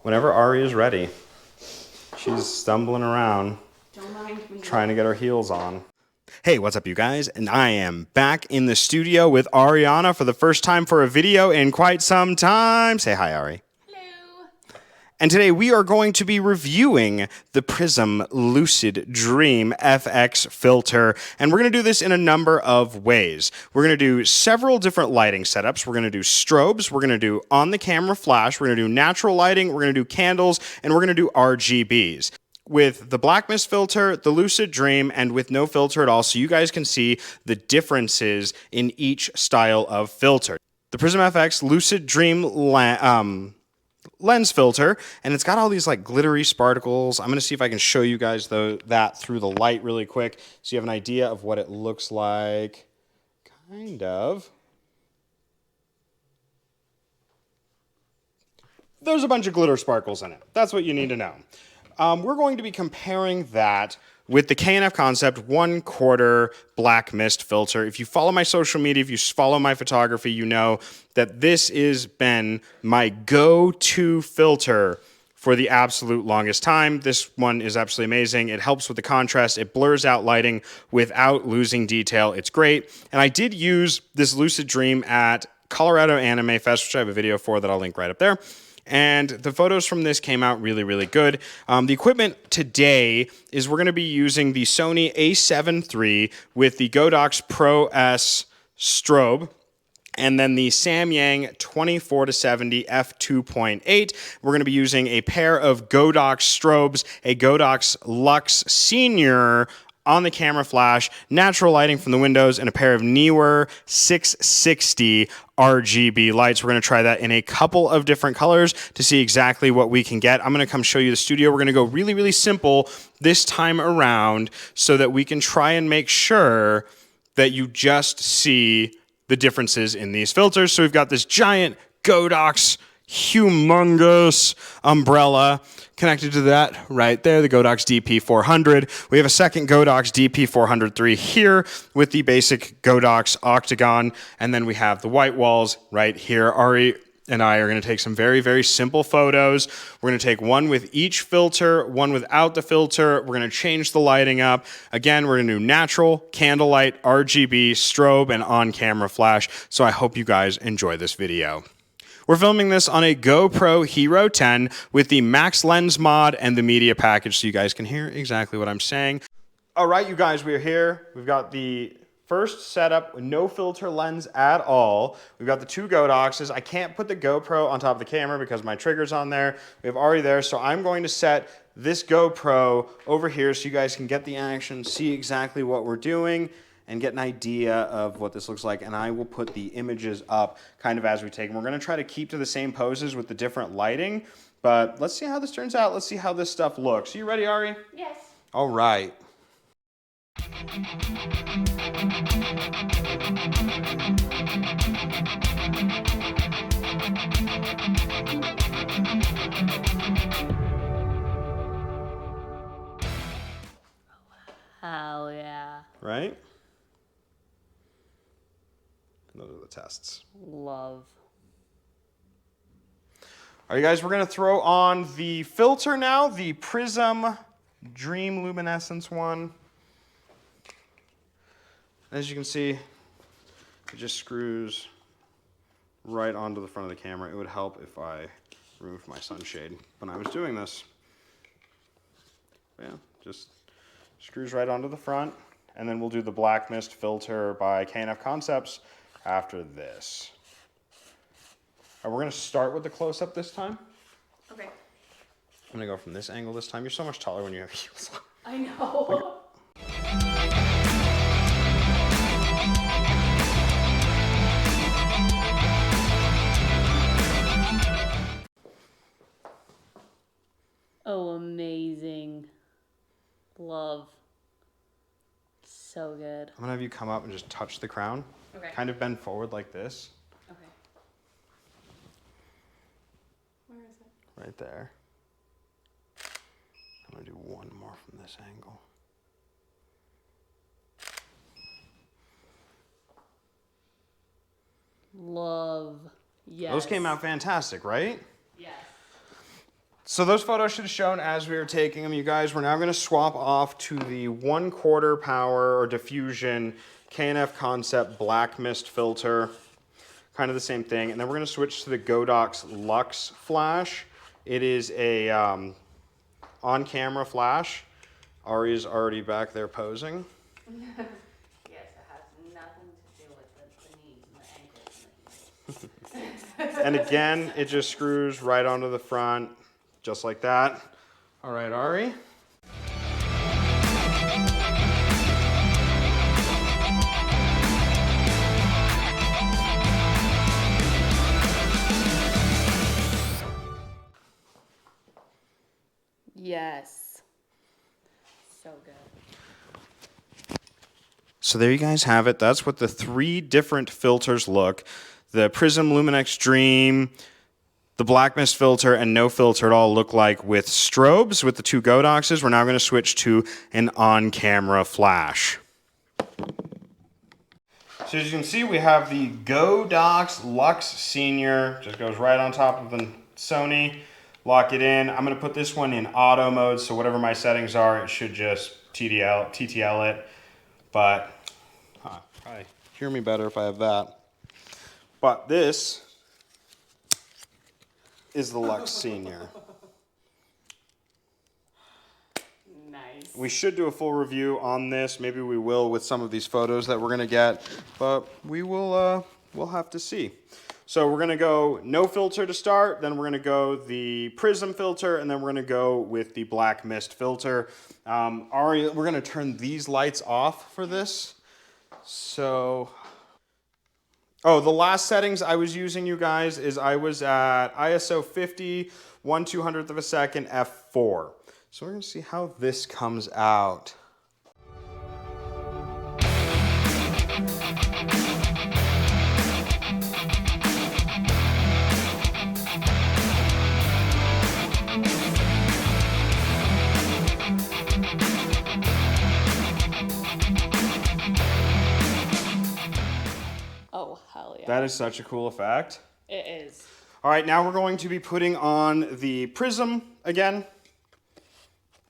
Whenever Ari is ready. She's stumbling around, trying to get her heels on. Hey, what's up, you guys? And I am back in the studio with Ariana for the first time for a video in quite some time. Say hi, Ari. Hello. And today we are going to be reviewing the Prism Lucid Dream FX filter. And we're going to do this in a number of ways. We're going to do several different lighting setups. We're going to do strobes. We're going to do on-the-camera flash. We're going to do natural lighting. We're going to do candles. And we're going to do RGBs. With the black mist filter, the Lucid Dream, and with no filter at all, so you guys can see the differences in each style of filter. The Prism FX Lucid Dream lens filter, and it's got all these like glittery sparkles. I'm going to see if I can show you guys that through the light really quick so you have an idea of what it looks like. Kind of. There's a bunch of glitter sparkles in it. That's what you need to know. We're going to be comparing that with the K&F Concept 1/4 black mist filter. If you follow my social media, if you follow my photography, you know that this has been my go-to filter for the absolute longest time. This one is absolutely amazing. It helps with the contrast. It blurs out lighting without losing detail. It's great. And I did use this Lucid Dream at Colorado Anime Fest, which I have a video for that I'll link right up there. And the photos from this came out really, really good. The equipment today is we're going to be using the Sony a7 III with the Godox Pro S strobe, and then the Samyang 24-70 f2.8. We're going to be using a pair of Godox strobes, a Godox Lux Senior on the camera flash, natural lighting from the windows, and a pair of Neewer 660 RGB lights. We're going to try that in a couple of different colors to see exactly what we can get. I'm going to come show you the studio. We're going to go really, really simple this time around so that we can try and make sure that you just see the differences in these filters. So we've got this giant Godox humongous umbrella connected to that right there, the Godox DP400. We have a second Godox DP400 III here with the basic Godox octagon, and then we have the white walls right here. Ari and I are going to take some very, very simple photos. We're going to take one with each filter, one without the filter. We're going to change the lighting up. Again, we're going to do natural, candlelight, RGB, strobe, and on-camera flash. So I hope you guys enjoy this video. We're filming this on a GoPro Hero 10 with the max lens mod and the media package so you guys can hear exactly what I'm saying. All right, you guys, we're here. We've got the first setup with no filter lens at all. We've got the two Godoxes. I can't put the GoPro on top of the camera because my trigger's on there. We have Ari there, so I'm going to set this GoPro over here so you guys can get the action, see exactly what we're doing, and get an idea of what this looks like. And I will put the images up kind of as we take them. We're going to try to keep to the same poses with the different lighting, but let's see how this turns out. Let's see how this stuff looks. Are you ready, Ari? Yes. All right. Hell yeah. Right? Those are the tests. Love. All right, guys, we're going to throw on the filter now, the Prism Dream Luminescence one. As you can see, it just screws right onto the front of the camera. It would help if I removed my sunshade when I was doing this. Yeah, just screws right onto the front. And then we'll do the black mist filter by K&F Concepts after this. We're going to start with the close-up this time. Okay. I'm going to go from this angle this time. You're so much taller when you have heels on. I know. Oh, amazing. Love. So good. I'm going to have you come up and just touch the crown. Okay. Kind of bend forward like this. Okay. Where is it? Right there. I'm going to do one more from this angle. Love. Yes. Those came out fantastic, right? Yes. So those photos should have shown as we were taking them, you guys. We're now going to swap off to the 1/4 power or diffusion K&F Concept black mist filter. Kind of the same thing. And then we're going to switch to the Godox Lux flash. It is a on-camera flash. Ari is already back there posing. Yes, it has nothing to do with the knees and the ankles. And again, it just screws right onto the front, just like that. All right, Ari. Yes. So good. So there you guys have it. That's what the 3 different filters look. The Prism Luminex Dream, the Black Mist filter, and no filter at all look like with strobes with the 2 Godoxes. We're now going to switch to an on-camera flash. So as you can see, we have the Godox Lux Senior. Just goes right on top of the Sony. Lock it in. I'm going to put this one in auto mode, so whatever my settings are, it should just TTL it. But probably hear me better if I have that. But this is the Lux Senior. Nice. We should do a full review on this. Maybe we will with some of these photos that we're going to get, but we'll have to see. So we're going to go no filter to start, then we're going to go the Prism filter, and then we're going to go with the Black Mist filter. Ari, we're going to turn these lights off for this. So, oh, the last settings I was using, you guys, is I was at ISO 50, 1/200th of a second, f4. So we're going to see how this comes out. Oh, hell yeah. That is such a cool effect. It is. All right, now we're going to be putting on the Prism again.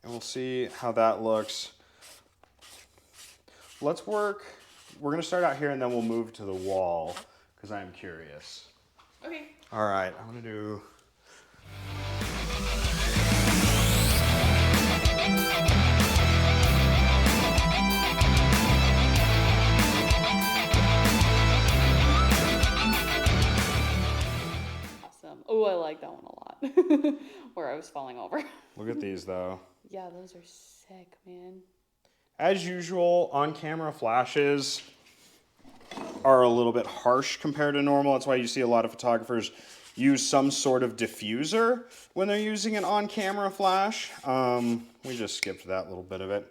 And we'll see how that looks. Let's work. We're going to start out here and then we'll move to the wall because I'm curious. Okay. All right, I'm going to do... Oh, I like that one a lot. Where I was falling over. Look at these, though. Yeah, those are sick, man. As usual, on-camera flashes are a little bit harsh compared to normal. That's why you see a lot of photographers use some sort of diffuser when they're using an on-camera flash. We just skipped that little bit of it.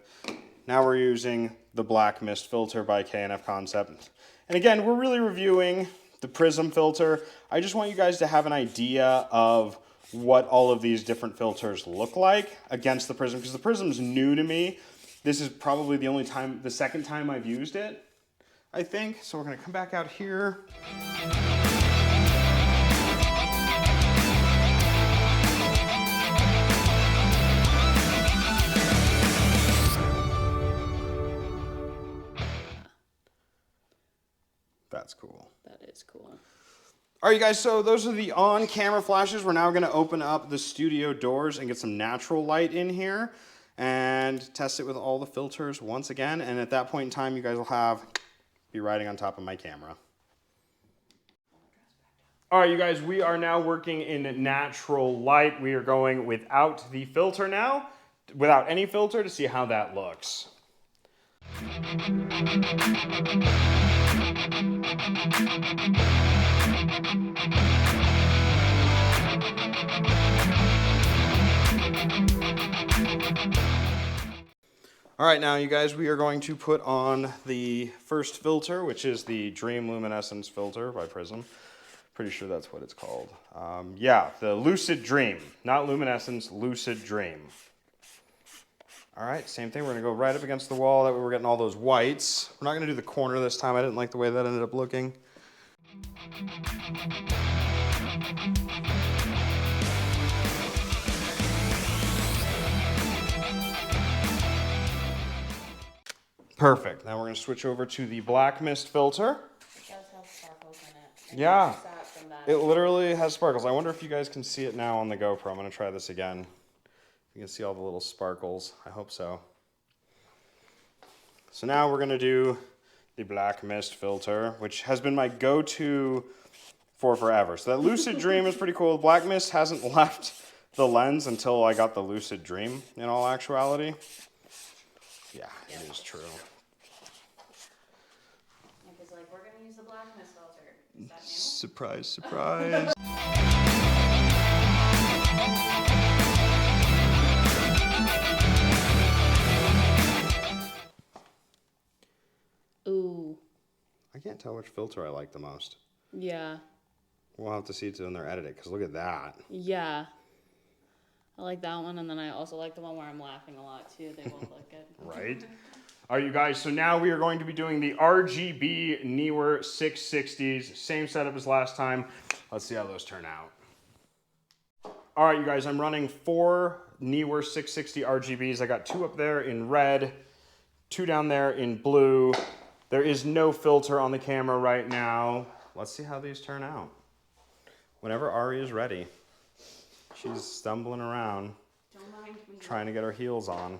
Now we're using the Black Mist filter by K&F Concept. And again, we're really reviewing the Prism filter. I just want you guys to have an idea of what all of these different filters look like against the Prism, because the Prism's new to me. This is probably the second time I've used it, I think. So we're gonna come back out here. That's cool. That is cool. All right, you guys, so those are the on-camera flashes. We're now going to open up the studio doors and get some natural light in here and test it with all the filters once again. And at that point in time, you guys will be riding on top of my camera. All right, you guys, we are now working in natural light. We are going without the filter now, without any filter, to see how that looks. All right, now you guys, we are going to put on the first filter, which is the Dream Luminescence filter by Prism. Pretty sure that's what it's called. Yeah, the Lucid Dream, not Luminescence, Lucid Dream. All right, same thing. We're gonna go right up against the wall. That way we're getting all those whites. We're not gonna do the corner this time. I didn't like the way that ended up looking. Perfect. Now we're going to switch over to the black mist filter. It does have sparkles in it. Yeah. Aside from that, It literally has sparkles. I wonder if you guys can see it now on the GoPro. I'm going to try this again. You can see all the little sparkles. I hope so. So now we're going to do the black mist filter, which has been my go-to for forever. So that Lucid Dream is pretty cool. Black mist hasn't left the lens until I got the Lucid Dream, in all actuality. Yeah, it is true. Because like we're gonna use the black mist filter. Is that new? Surprise, surprise. Ooh. I can't tell which filter I like the most. Yeah. We'll have to see it when they're edited, because look at that. Yeah. I like that one, and then I also like the one where I'm laughing a lot too. They both look good. Right? All right, you guys, so now we are going to be doing the RGB Neewer 660s. Same setup as last time. Let's see how those turn out. All right, you guys, I'm running 4 Neewer 660 RGBs. I got 2 up there in red, 2 down there in blue. There is no filter on the camera right now. Let's see how these turn out. Whenever Ari is ready. She's stumbling around, Don't mind me. trying to get her heels on.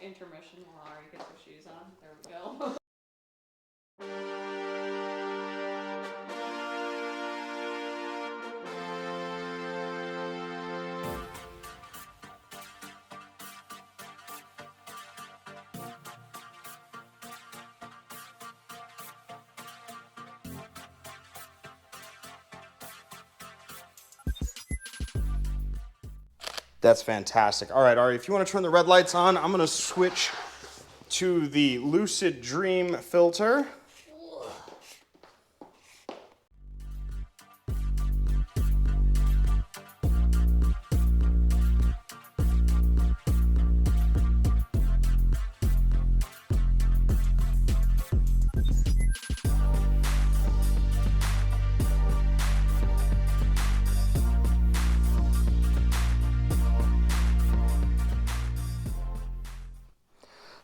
Intermission while Ari gets her shoes on. There we go. That's fantastic. All right, Ari, if you want to turn the red lights on, I'm going to switch to the Lucid Dream filter.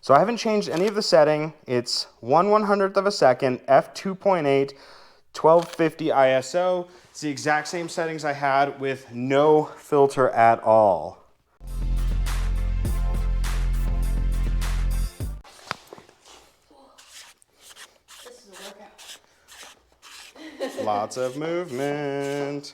So I haven't changed any of the setting. It's 1/100th of a second, f2.8, 1250 ISO. It's the exact same settings I had with no filter at all. This is a workout. Lots of movement.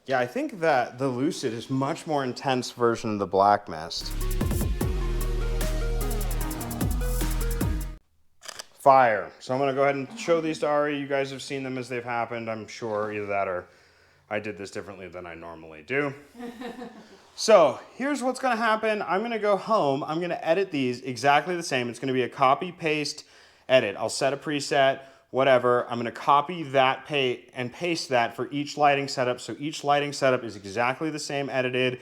Yeah, I think that the Lucid is much more intense version of the black mist. Fire. So I'm gonna go ahead and show these to Ari. You guys have seen them as they've happened, I'm sure. Either that or I did this differently than I normally do. So here's what's gonna happen. I'm gonna go home. I'm gonna edit these exactly the same. It's gonna be a copy, paste, edit. I'll set a preset, whatever. I'm gonna copy that and paste that for each lighting setup. So each lighting setup is exactly the same edited.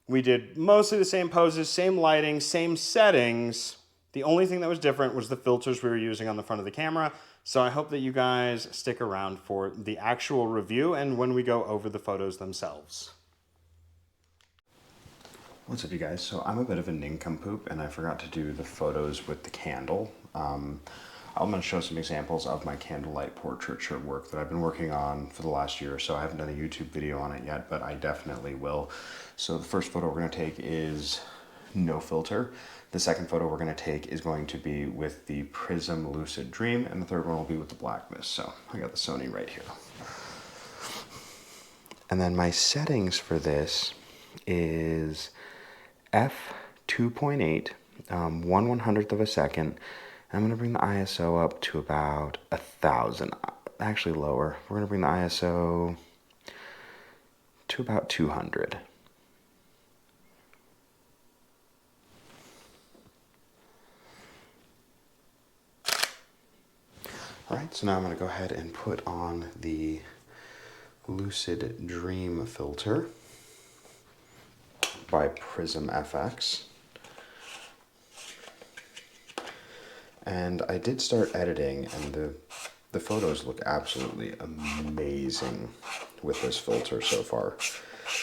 We did mostly the same poses, same lighting, same settings. The only thing that was different was the filters we were using on the front of the camera. So I hope that you guys stick around for the actual review and when we go over the photos themselves. What's up, you guys? So I'm a bit of a nincompoop and I forgot to do the photos with the candle. I'm going to show some examples of my candlelight portraiture work that I've been working on for the last year or so. I haven't done a YouTube video on it yet, but I definitely will. So the first photo we're going to take is no filter. The second photo we're going to take is going to be with the Prism Lucid Dream, and the third one will be with the black mist. So I got the Sony right here. And then my settings for this is f2.8, 1/100th of a second. I'm going to bring the ISO up to about 1,000, actually lower. We're going to bring the ISO to about 200. So now I'm going to go ahead and put on the Lucid Dream filter by Prism FX. And I did start editing, and the photos look absolutely amazing with this filter so far.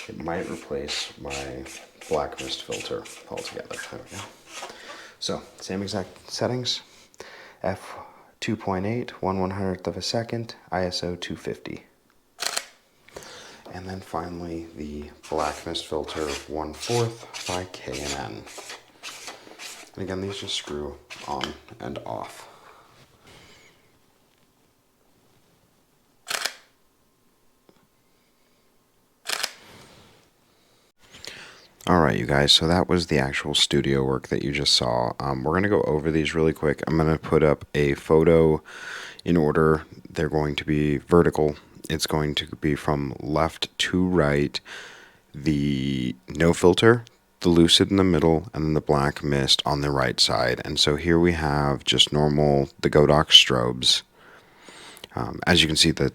It might replace my black mist filter altogether. There we go. So, same exact settings. f2.8, 1/100th of a second, ISO 250. And then finally the black mist filter 1/4 by K&N. And again, these just screw on and off. Alright, you guys, so that was the actual studio work that you just saw. We're going to go over these really quick. I'm going to put up a photo in order. They're going to be vertical. It's going to be from left to right. The no filter, the Lucid in the middle, and then the black mist on the right side. And so here we have just normal, the Godox Strobes. As you can see, the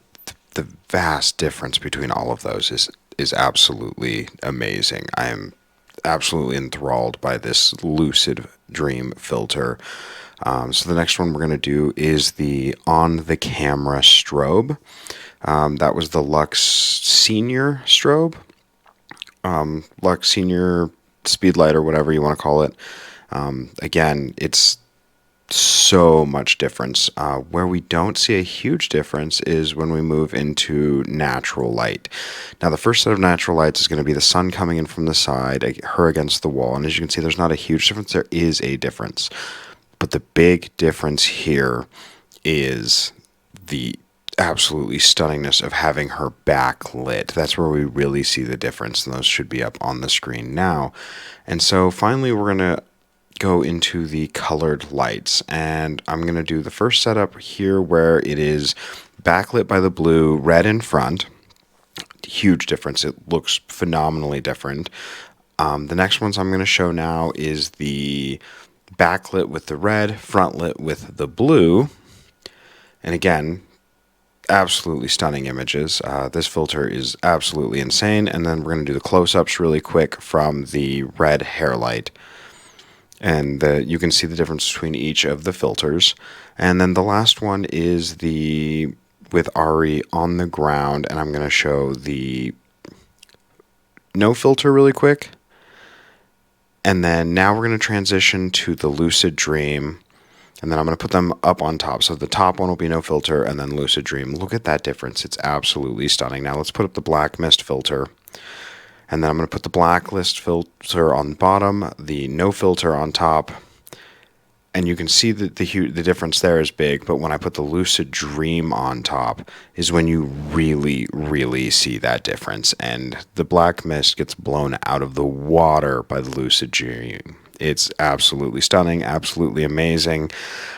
vast difference between all of those is absolutely amazing. I am absolutely enthralled by this Lucid Dream filter. So the next one we're going to do is the on the camera strobe. That was the Lux Senior strobe. Lux Senior speedlight or whatever you want to call it. Again, it's so much difference. Where we don't see a huge difference is when we move into natural light. Now, the first set of natural lights is going to be the sun coming in from the side, her against the wall. And as you can see, there's not a huge difference. There is a difference. But the big difference here is the absolutely stunningness of having her back lit. That's where we really see the difference, and those should be up on the screen now. And so finally, we're going to go into the colored lights, and I'm going to do the first setup here where it is backlit by the blue, red in front. Huge difference. It looks phenomenally different. The next ones I'm going to show now is the backlit with the red, frontlit with the blue. And again, absolutely stunning images. This filter is absolutely insane. And then we're going to do the close-ups really quick from the red hair light. And you can see the difference between each of the filters. And then the last one is the with Ari on the ground, and I'm going to show the no filter really quick. And then now we're going to transition to the Lucid Dream, and then I'm going to put them up on top. So the top one will be no filter, and then Lucid Dream. Look at that difference. It's absolutely stunning. Now let's put up the black mist filter. And then I'm going to put the blacklist filter on the bottom, the no filter on top. And you can see that the difference there is big, but when I put the Lucid Dream on top is when you really, really see that difference. And the black mist gets blown out of the water by the Lucid Dream. It's absolutely stunning, absolutely amazing.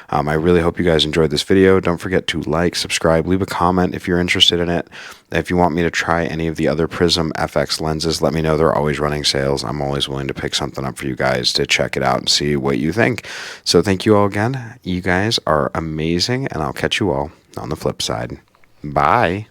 I really hope you guys enjoyed this video. Don't forget to like, subscribe, leave a comment if you're interested in it. If you want me to try any of the other Prism FX lenses, let me know. They're always running sales. I'm always willing to pick something up for you guys to check it out and see what you think. So thank you all again. You guys are amazing, and I'll catch you all on the flip side. Bye.